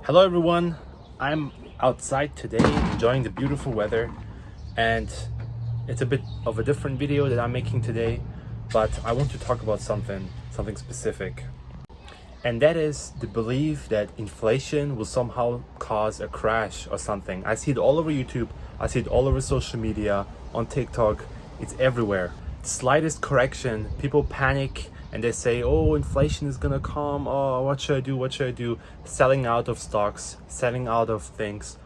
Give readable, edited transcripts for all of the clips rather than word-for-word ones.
Hello everyone, I'm outside today enjoying the beautiful weather, and it's a bit of a different video that I'm making today, but I want to talk about something specific. And that is the belief that inflation will somehow cause a crash or something. I see it all over YouTube, I see it all over social media, on TikTok, it's everywhere. The slightest correction, people panic and they say, oh, inflation is gonna come, oh, what should I do? Selling out of stocks, selling out of things,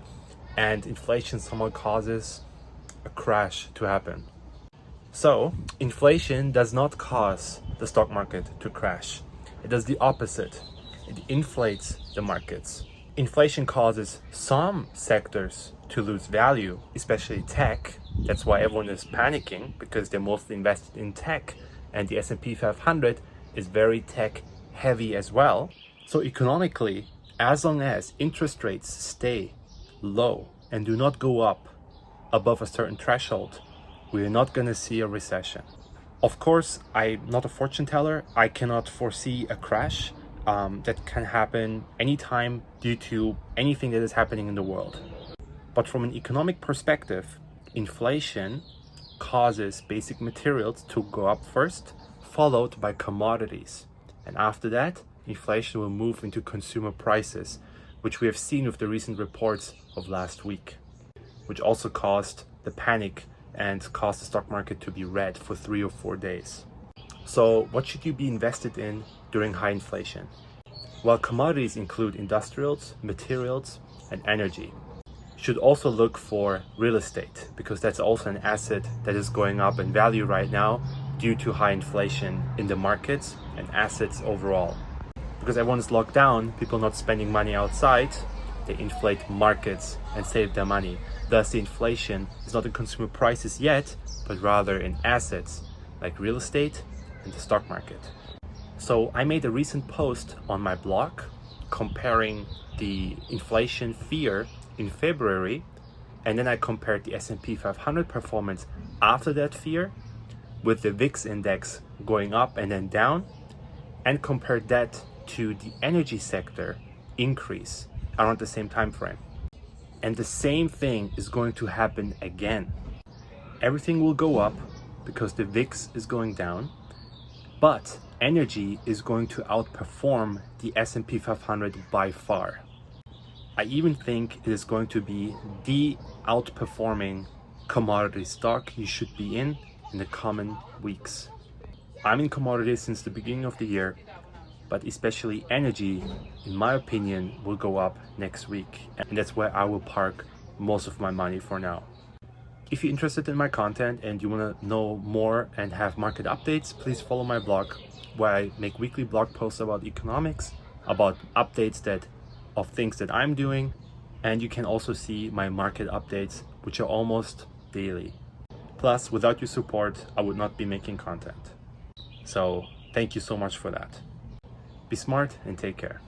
and inflation somehow causes a crash to happen. So, inflation does not cause the stock market to crash. It does the opposite. It inflates the markets. Inflation causes some sectors to lose value, especially tech. That's why everyone is panicking, because they're mostly invested in tech, and the S&P 500 is very tech heavy as well. So economically, as long as interest rates stay low and do not go up above a certain threshold, we are not going to see a recession. Of course, I'm not a fortune teller. I cannot foresee a crash that can happen anytime due to anything that is happening in the world. But from an economic perspective, inflation causes basic materials to go up first, followed by commodities. And after that, inflation will move into consumer prices, which we have seen with the recent reports of last week, which also caused the panic and caused the stock market to be red for 3 or 4 days. So what should you be invested in during high inflation? Well, commodities include industrials, materials, and energy. You should also look for real estate, because that's also an asset that is going up in value right now due to high inflation in the markets and assets overall. Because everyone is locked down, people not spending money outside, they inflate markets and save their money. Thus, the inflation is not in consumer prices yet, but rather in assets like real estate and the stock market. So I made a recent post on my blog comparing the inflation fear in February, and then I compared the S&P 500 performance after that fear with the VIX index going up and then down, and compared that to the energy sector increase around the same time frame. And the same thing is going to happen again. Everything will go up because the VIX is going down, but energy is going to outperform the S&P 500 by far. I even think it is going to be the outperforming commodity stock you should be in the coming weeks. I'm in commodities since the beginning of the year, but especially energy, in my opinion, will go up next week. And that's where I will park most of my money for now. If you're interested in my content and you want to know more and have market updates, please follow my blog, where I make weekly blog posts about economics, about updates of things that I'm doing. And you can also see my market updates, which are almost daily. Plus, without your support, I would not be making content. So thank you so much for that. Be smart and take care.